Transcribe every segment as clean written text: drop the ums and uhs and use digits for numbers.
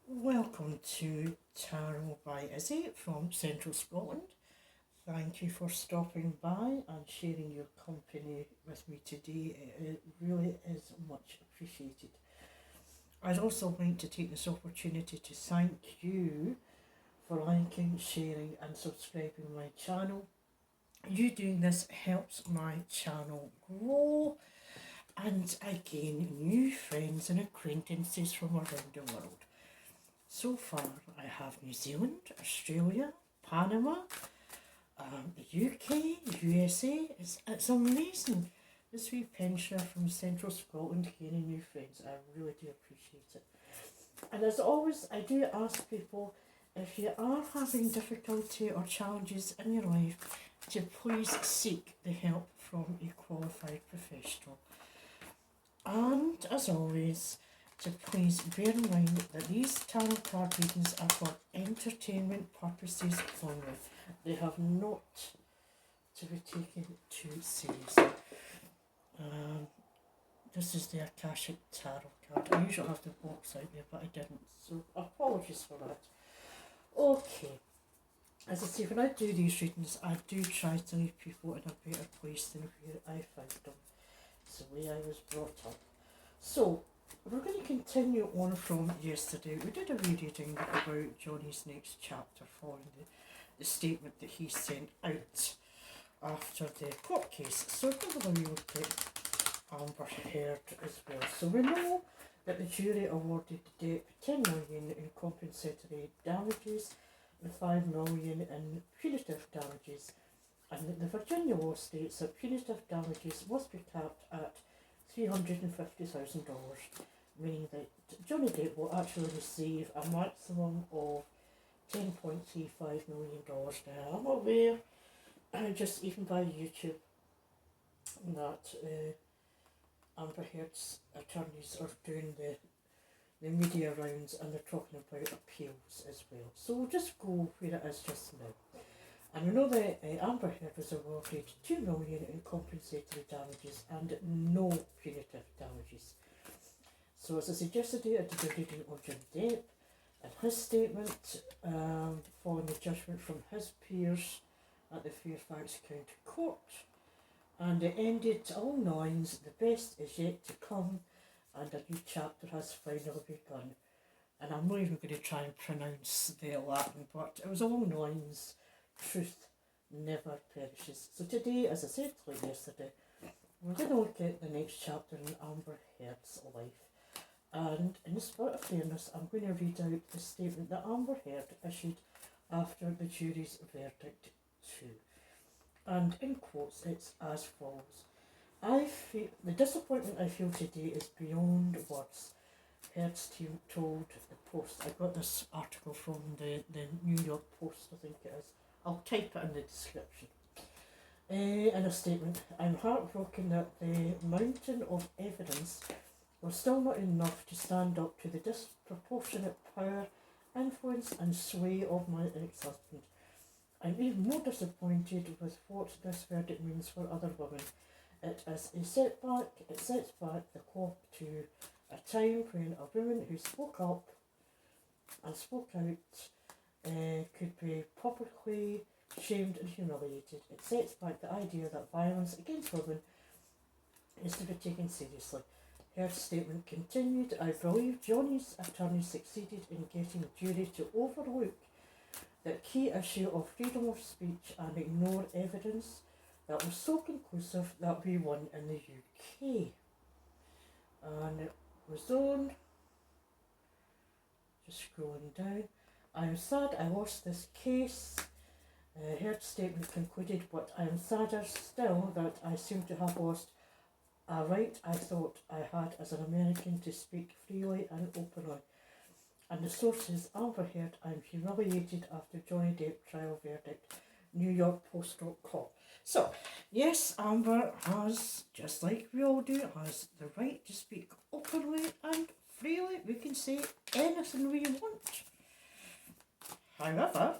Welcome to Tarot by Izzy from Central Scotland. Thank you for stopping by and sharing your company with me today. It really is much appreciated. I'd also like to take this opportunity to thank you for liking, sharing and subscribing my channel. You doing this helps my channel grow and I gain new friends and acquaintances from around the world. So far, I have New Zealand, Australia, Panama, the UK, USA. It's amazing. This wee pensioner from Central Scotland gaining new friends. I really do appreciate it. And as always, I do ask people, if you are having difficulty or challenges in your life, to please seek the help from a qualified professional. And as always, to please bear in mind that these tarot card readings are for entertainment purposes only. They have not to be taken too seriously. This is the AKASHIC Tarot card. I usually have the box out there, but I didn't, so apologies for that. Okay, as I say, when I do these readings, I do try to leave people in a better place than where I found them. It's the way I was brought up. So, we're going to continue on from yesterday. We did a reading about Johnny's next chapter following the statement that he sent out after the court case. So we're going to look at Amber Heard as well. So we know that the jury awarded Depp 10 million in compensatory damages and 5 million in punitive damages. And that the Virginia law states that punitive damages must be capped at $350,000, meaning that Johnny Depp will actually receive a maximum of $10.35 million. Now, I'm aware, just even by YouTube, that Amber Heard's attorneys are doing the media rounds and they're talking about appeals as well. So we'll just go where it is just now. And we know that Amber Heard was awarded $2 million in compensatory damages and no punitive damages. So as I suggested, I did a reading on Johnny Depp and his statement following the judgment from his peers at the Fairfax County Court. And it ended along the lines, the best is yet to come and a new chapter has finally begun. And I'm not even going to try and pronounce the Latin, but it was along the lines, truth never perishes. So today, as I said like yesterday, we're going to look at the next chapter in Amber Heard's life. And in the spirit of fairness, I'm going to read out the statement that Amber Heard issued after the jury's verdict too. And in quotes, it's as follows. I feel the disappointment I feel today is beyond words. Heard's team told the Post. I got this article from the New York Post, I think it is. I'll type it in the description. In a statement, I'm heartbroken that the mountain of evidence was still not enough to stand up to the disproportionate power, influence and sway of my ex-husband. I'm even more disappointed with what this verdict means for other women. It is a setback. It sets back the clock to a time when a woman who spoke up and spoke out could be publicly shamed and humiliated. It sets back the idea that violence against women is to be taken seriously. Her statement continued, I believe Johnny's attorney succeeded in getting the jury to overlook the key issue of freedom of speech and ignore evidence that was so conclusive that we won in the UK. And it was on, just scrolling down, I am sad I lost this case. Heard's statement concluded, but I am sadder still that I seem to have lost a right I thought I had as an American to speak freely and openly. And the source is Amber Heard, I'm humiliated after Johnny Depp trial verdict, New York Post.com. So, yes, Amber has, just like we all do, has the right to speak openly and freely. We can say anything we want. However,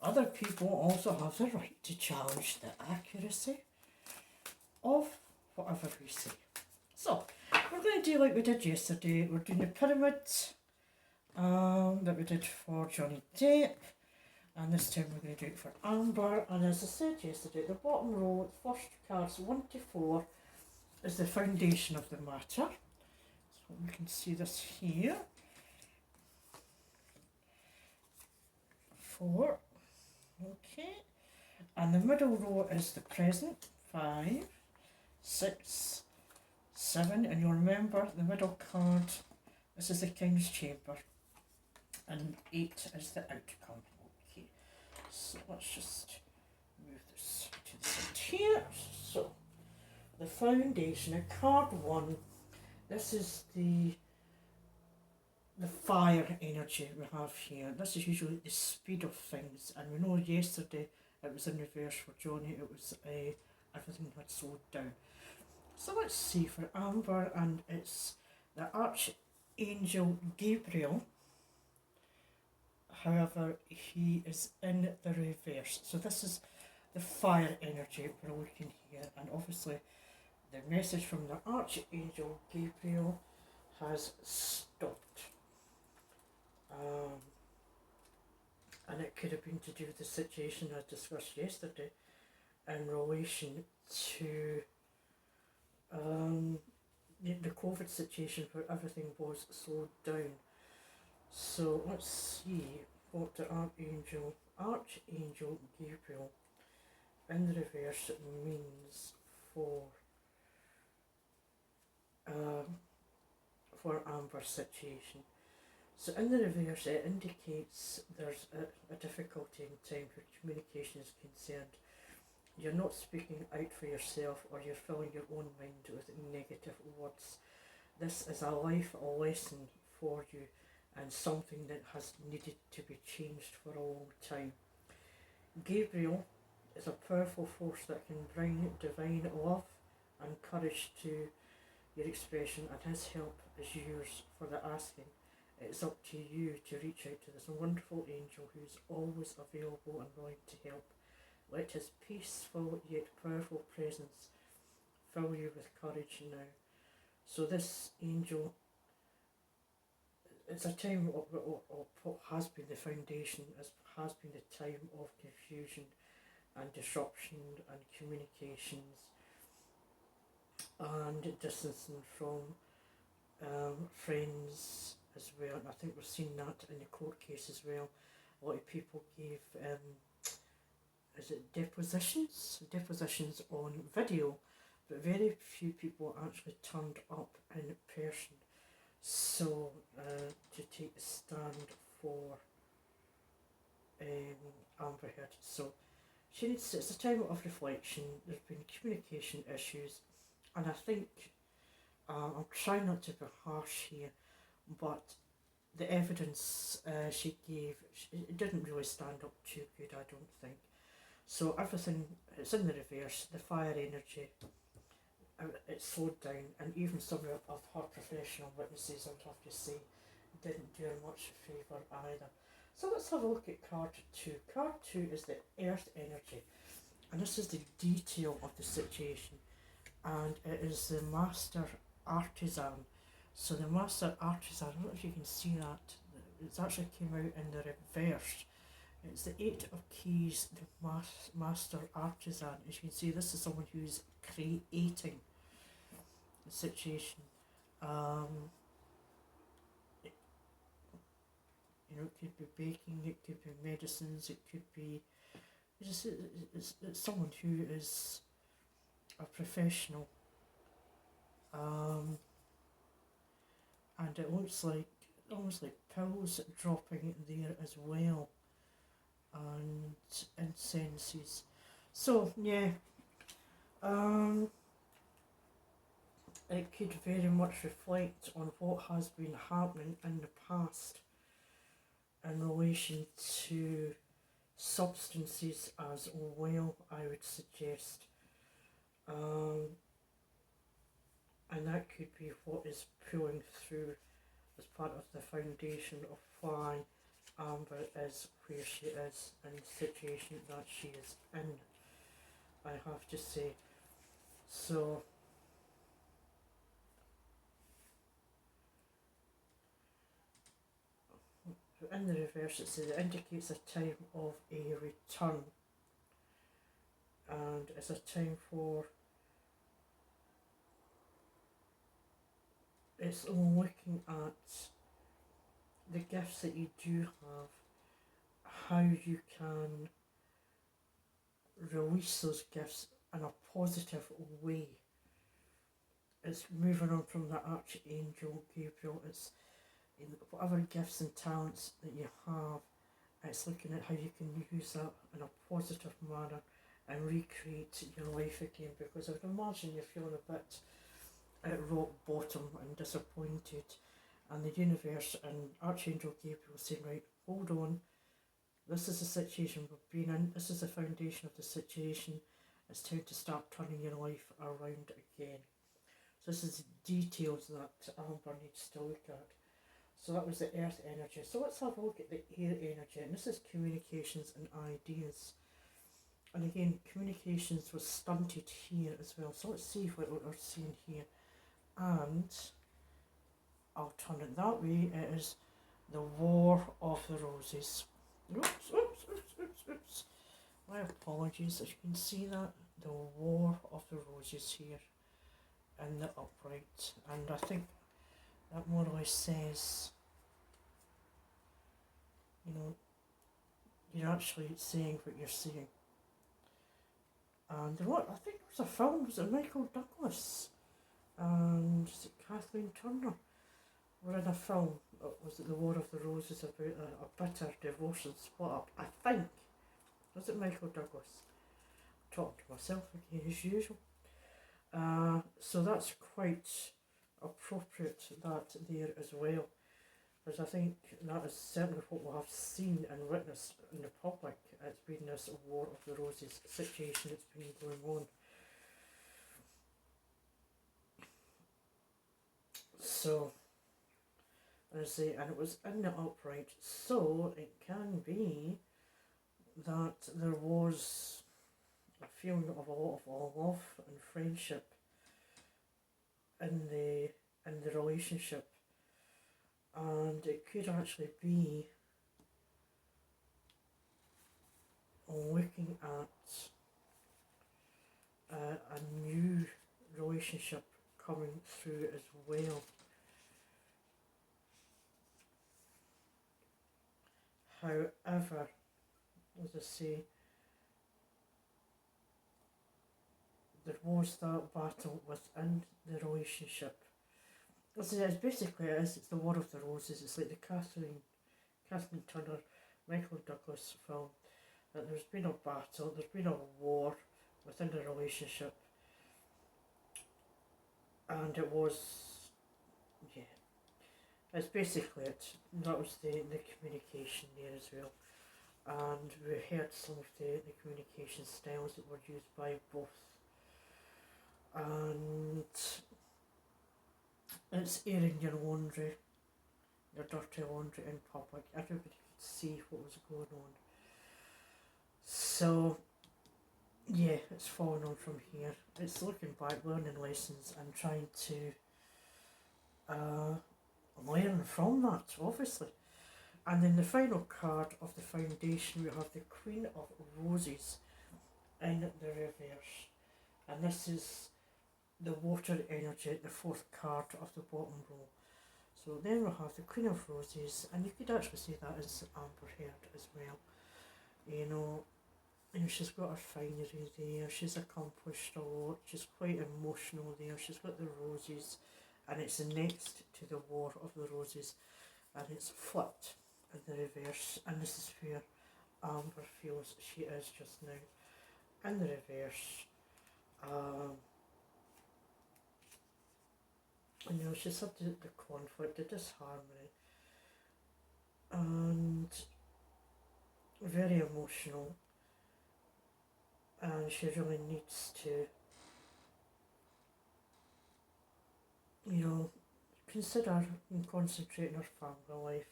other people also have the right to challenge the accuracy of whatever we say. So, we're going to do like we did yesterday. We're doing the pyramid that we did for Johnny Depp, and this time we're going to do it for Amber. And as I said yesterday, the bottom row, the first cards 1 to 4, is the foundation of the matter. So we can see this here. 4, okay, and the middle row is the present, 5, 6, 7, and you'll remember the middle card, this is the King's Chamber, and 8 is the outcome. Okay, so let's just move this to the side here. So the foundation, a card 1, this is the fire energy we have here. This is usually the speed of things, and we know yesterday it was in reverse for Johnny. It was everything had slowed down. So let's see for Amber, and it's the Archangel Gabriel. However, he is in the reverse. So this is the fire energy we're looking here, and obviously the message from the Archangel Gabriel has stopped. And it could have been to do with the situation I discussed yesterday in relation to the COVID situation where everything was slowed down. So let's see what the Archangel Gabriel in the reverse means for Amber's situation. So in the reverse, it indicates there's a difficulty in time where communication is concerned. You're not speaking out for yourself, or you're filling your own mind with negative words. This is a life lesson for you, and something that has needed to be changed for a long time. Gabriel is a powerful force that can bring divine love and courage to your expression, and his help is yours for the asking. It's up to you to reach out to this wonderful angel who's always available and willing to help. Let his peaceful yet powerful presence fill you with courage now. So this angel, it's a time of what has been the foundation, has been the time of confusion and disruption and communications and distancing from friends as well. And I think we've seen that in the court case as well. A lot of people gave depositions on video, but very few people actually turned up in person. So to take a stand for Amber Heard. So it's a time of reflection. There's been communication issues, and I think I'm trying not to be harsh here, but the evidence she gave, it didn't really stand up too good, I don't think. So everything, it's in the reverse. The fire energy, it slowed down, and even some of her professional witnesses, I would have to say, didn't do her much favour either. So let's have a look at card 2. Card 2 is the earth energy, and this is the detail of the situation, and it is the master artisan. So the master artisan, I don't know if you can see that, it's actually came out in the reverse. It's the 8 of Keys, the master artisan. As you can see, this is someone who's creating the situation. It could be baking, it could be medicines, it could be, it's someone who is a professional. And it looks like almost like pills dropping there as well, and incenses. So yeah, it could very much reflect on what has been happening in the past in relation to substances as well, I would suggest. And that could be what is pulling through as part of the foundation of why Amber is where she is in the situation that she is in, I have to say. So So in the reverse it says it indicates a time of a return, and it's a time for, it's looking at the gifts that you do have, how you can release those gifts in a positive way. It's moving on from the Archangel Gabriel. It's in whatever gifts and talents that you have, it's looking at how you can use that in a positive manner and recreate your life again, because I would imagine you're feeling a bit at rock bottom and disappointed, and the universe and Archangel Gabriel saying, right, hold on, this is the situation we've been in, this is the foundation of the situation, it's time to start turning your life around again. So this is the details that Amber needs to look at. So that was the earth energy. So let's have a look at the air energy, and this is communications and ideas. And again, communications was stunted here as well. So let's see what we're seeing here. And I'll turn it that way. It is the War of the Roses. Oops. My apologies, as you can see that. The War of the Roses here in the upright. And I think that more or less says, you know, you're actually saying what you're saying. And what, I think there was a film, was it Michael Douglas and Kathleen Turner were in a film, was it The War of the Roses, about a bitter divorce and split up, I think. Was it Michael Douglas? Talk to myself again as usual. So that's quite appropriate, that there as well, because I think that is certainly what we have seen and witnessed in the public. It's been this War of the Roses situation that's been going on. So, as I say, and it was in the upright, so it can be that there was a feeling of a lot of love and friendship in the relationship, and it could actually be looking at a new relationship coming through as well. However, as I say, there was that battle within the relationship. As I say, it's basically it's the War of the Roses. It's like the Kathleen Turner, Michael Douglas film. That there's been a battle, there's been a war within the relationship, and it was, yeah, it's basically it. That was the communication there as well, and we heard some of the communication styles that were used by both, and it's airing your laundry, your dirty laundry in public. Everybody could see what was going on. So, yeah, it's falling on from here. It's looking back, learning lessons, and trying to learn from that, obviously. And then the final card of the foundation, we have the Queen of Roses in the reverse. And this is the water energy, the fourth card of the bottom row. So then we'll have the Queen of Roses, and you could actually say that is Amber Heard as well. You know, she's got her finery there, she's accomplished a lot, she's quite emotional there, she's got the roses, and it's next to the War of the Roses, and it's flipped in the reverse, and this is where Amber feels she is just now, in the reverse. You know, she's had the conflict, the disharmony, and very emotional, and she really needs to, you know, consider and concentrate on her family life,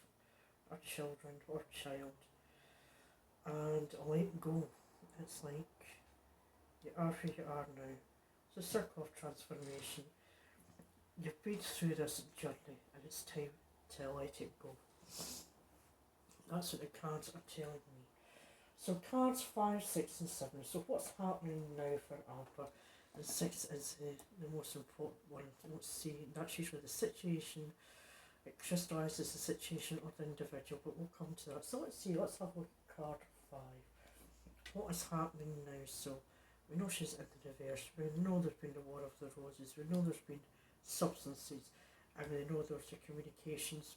her children, or child, and let go. It's like, you are who you are now. It's a circle of transformation. You've been through this journey, and it's time to let it go. That's what the cards are telling me. So cards 5, 6 and 7. So what's happening now for Amber? And 6 is the most important one. Let's see, that's usually the situation. It crystallises the situation of the individual, but we'll come to that. So let's see, let's have a look at card 5. What is happening now? So we know she's in the reverse. We know there's been the War of the Roses. We know there's been substances. And we know there's the communications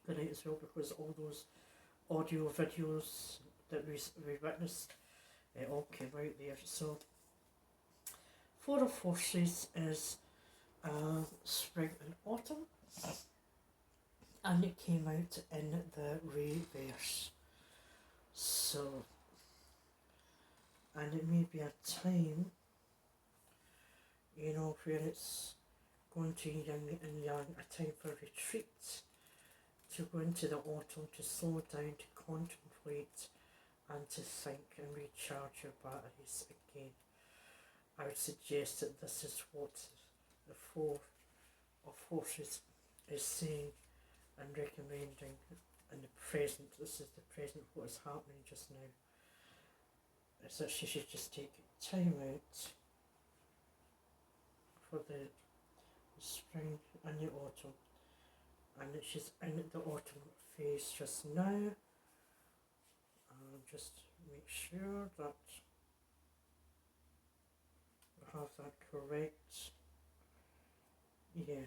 tonight as well, because all those audio videos that we witnessed all came out there. So Four of Forces is spring and autumn, and it came out in the reverse. So, and it may be a time, you know, where it's going to yin and yang, a time for retreat, to go into the autumn, to slow down, to contemplate, and to think and recharge your batteries again. I would suggest that this is what the Four of Forces is saying and recommending in the present. This is the present, what is happening just now. Is that she should just take time out for the spring and the autumn, and that she's in the autumn phase just now. Just make sure that we have that correct. Yeah,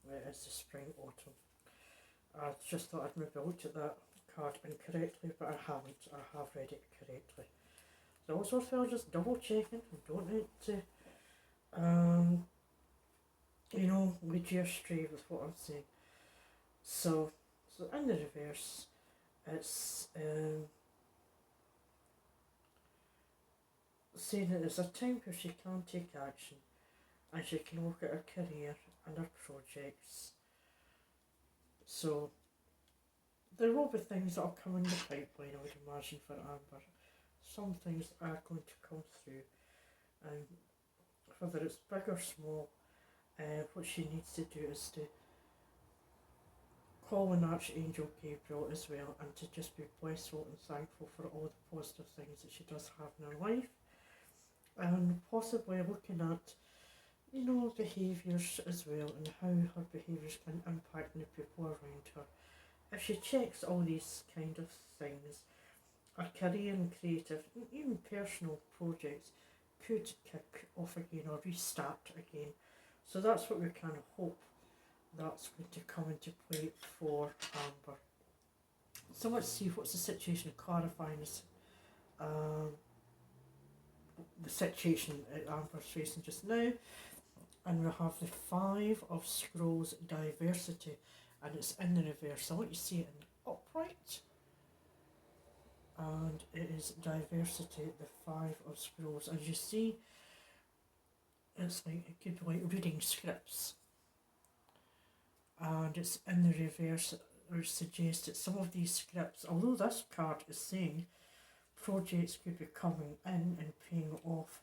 it is the spring autumn. I just thought I'd maybe looked at that card incorrectly, but I haven't. I have read it correctly. So it's worthwhile just double checking. Don't need to, you know, lead you astray with what I'm saying. So in the reverse, it's saying that there's a time where she can take action and she can look at her career and her projects. So there will be things that will come in the pipeline, I would imagine, for Amber. Some things are going to come through, and whether it's big or small, what she needs to do is to call on Archangel Gabriel as well, and to just be blissful and thankful for all the positive things that she does have in her life, and possibly looking at, you know, behaviours as well, and how her behaviours can impact the people around her. If she checks all these kind of things, her career and creative, and even personal projects could kick off again or restart again. So that's what we kind of hope that's going to come into play for Amber. So let's see what's the situation, clarifying this, the situation Amber's facing just now. And we have the Five of Scrolls, diversity, and it's in the reverse. So I want you to see it in upright, and it is diversity, the Five of Scrolls. As you see, it's like, it could be like reading scripts, and it's in the reverse, which suggests that some of these scripts, although this card is saying projects could be coming in and paying off,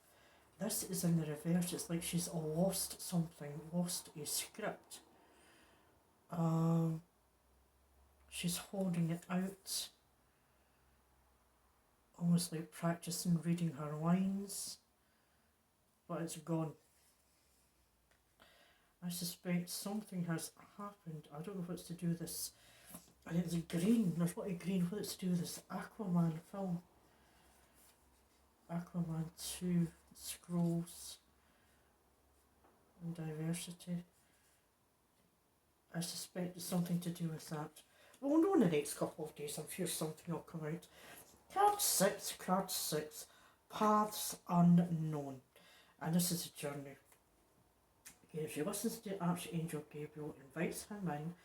this is in the reverse. It's like she's lost something, lost a script. She's holding it out, almost like practicing reading her lines, but it's gone. I suspect something has happened. I don't know if it's to do with this. And it's green. There's a lot of green. What it's to do with this Aquaman film. Aquaman 2, Scrolls, and diversity. I suspect it's something to do with that. We'll know in the next couple of days. I'm sure something will come out. Card 6, paths unknown. And this is a journey. Again, she listens to Archangel Gabriel, invites him in,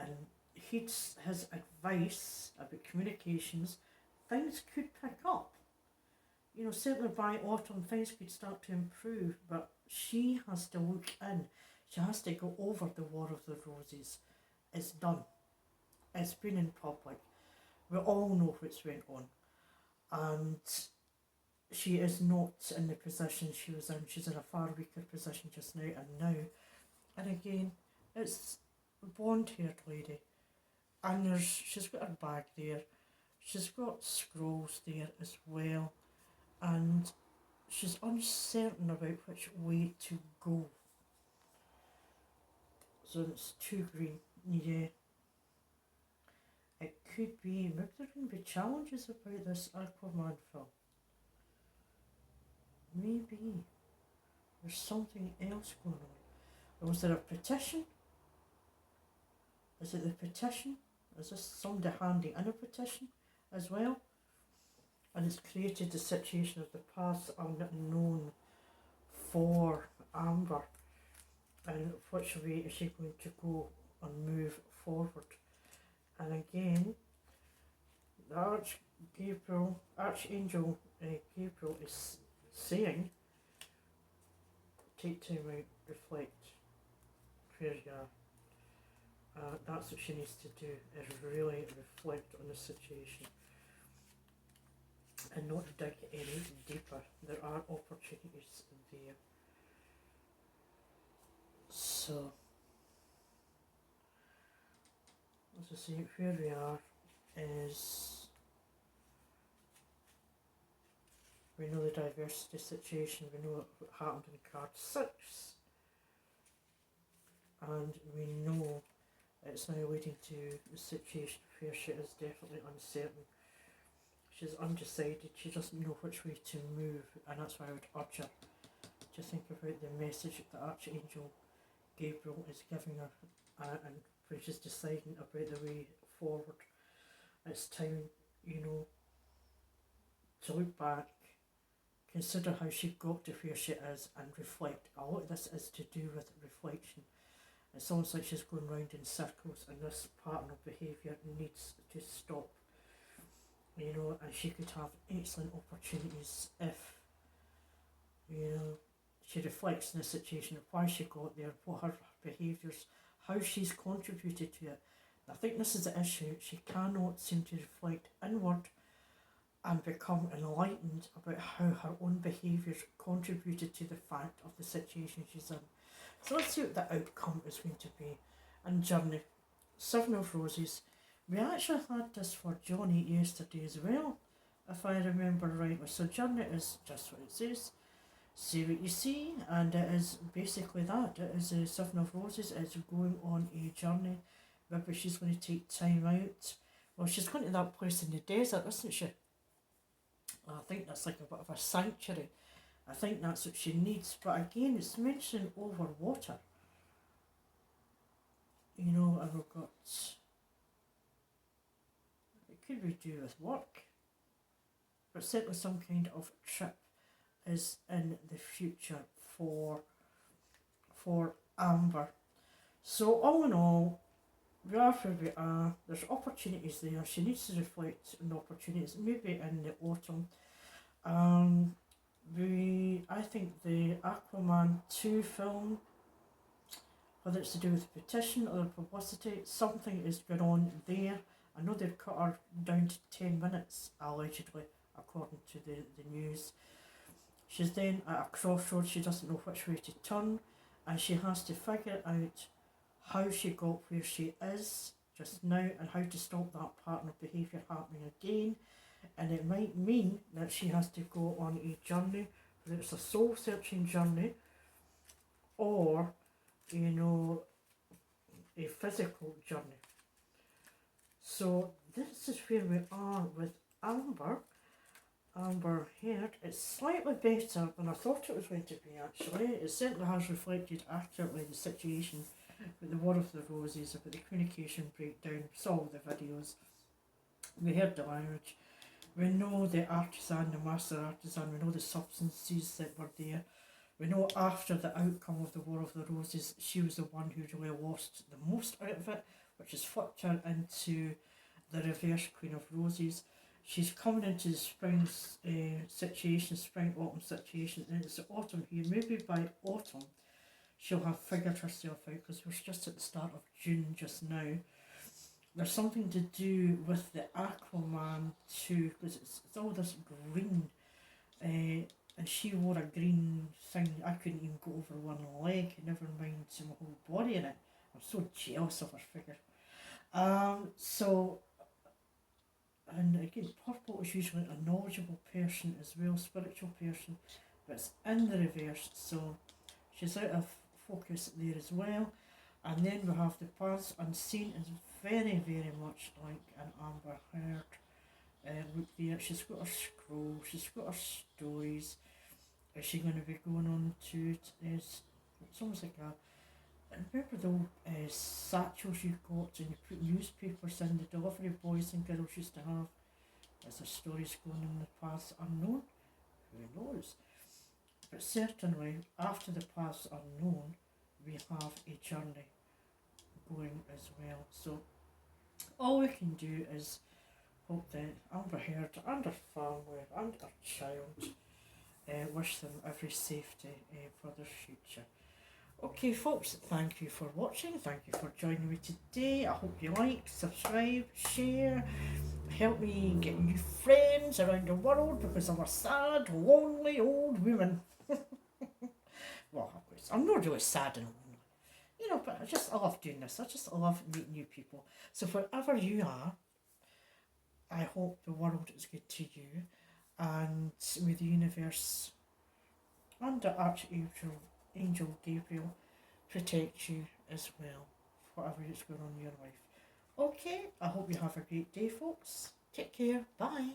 and heeds his advice about communications, things could pick up. You know, certainly by autumn things could start to improve, but she has to look in. She has to go over the War of the Roses. It's done. It's been in public. We all know what's went on. And she is not in the position she was in. She's in a far weaker position just now. And again, it's the blonde-haired lady And she's got her bag there. She's got scrolls there as well. And she's uncertain about which way to go. So it's 2 green. Yeah. It could be, maybe there can be challenges about this Aquaman film. Maybe. There's something else going on. Or was there a petition? Is it the petition? Is this somebody handing in a petition as well? And it's created the situation of the paths are not known for Amber. And which way is she going to go and move forward? And again, the Archangel Gabriel is saying, take time out, reflect, where you are. That's what she needs to do, is really reflect on the situation and not dig any deeper. There are opportunities there. So, as I say, where we are is, we know the diversity situation, we know what happened in card 6, and we know it's now leading to the situation where she is definitely uncertain. She's undecided, she doesn't know which way to move, and that's why I would urge her to think about the message that Archangel Gabriel is giving her, and when she's deciding about the way forward. It's time, to look back, consider how she got to where she is, and reflect. A lot of this is to do with reflection. It's almost like she's going round in circles, and this pattern of behaviour needs to stop. And she could have excellent opportunities if, she reflects on the situation, why she got there, what her behaviours, how she's contributed to it. I think this is the issue. She cannot seem to reflect inward and become enlightened about how her own behaviours contributed to the fact of the situation she's in. So let's see what the outcome is going to be. And Journey, 7 of Roses. We actually had this for Johnny yesterday as well, if I remember rightly. So Journey is just what it says. See what you see, and it is basically that. It is a 7 of Roses. It's going on a journey. Maybe she's going to take time out. Well, she's going to that place in the desert, isn't she? I think that's like a bit of a sanctuary. I think that's what she needs. But again, it's mentioning over water. And we've got, it could be to do with work, but certainly some kind of trip is in the future for Amber. So all in all, we are where we are. There's opportunities there. She needs to reflect on the opportunities, maybe in the autumn. I think the Aquaman 2 film, whether it's to do with the petition or the publicity, something is going on there. I know they've cut her down to 10 minutes, allegedly, according to the news. She's then at a crossroads. She doesn't know which way to turn, and she has to figure out how she got where she is just now and how to stop that pattern of behaviour happening again. And it might mean that she has to go on a journey, whether it's a soul searching journey or, a physical journey. So this is where we are with Amber Heard. It's slightly better than I thought it was going to be, actually. It certainly has reflected accurately the situation with the War of the Roses, about the communication breakdown, saw the videos, we heard the language, we know the artisan, the master artisan, we know the substances that were there. We know after the outcome of the War of the Roses, she was the one who really lost the most out of it, which has flipped her into the reverse Queen of Roses. She's coming into the spring situation, spring-autumn situation, and it's the autumn here. Maybe by autumn she'll have figured herself out, because we're just at the start of June just now. There's something to do with the Aquaman too, because it's all this green, and she wore a green thing. I couldn't even go over one leg, never mind my whole body in it. I'm so jealous of her figure. So, and again, purple is usually a knowledgeable person as well, spiritual person, but it's in the reverse, so she's out of focus there as well. And then we have the paths unseen is very, very much like an Amber Heard. Look there, she's got her scroll, she's got her stories. Is she going to be going on to it? It's almost like a. Remember the old satchels you got and you put newspapers in, the delivery boys and girls used to have? Is there stories going in the paths unknown? Who knows? But certainly, after the paths unknown, we have a journey going as well. So, all we can do is hope that Amber Heard and her family and her child wish them every safety for their future. Okay, folks, thank you for watching. Thank you for joining me today. I hope you like, subscribe, share. Help me get new friends around the world because I'm a sad, lonely old woman. Well, of course, I'm not really sad and lonely. You know, but I love doing this. I just love meeting new people. So wherever you are, I hope the world is good to you, and may the universe and the Angel Gabriel protect you as well, whatever is going on in your life. Okay, I hope you have a great day, folks. Take care. Bye.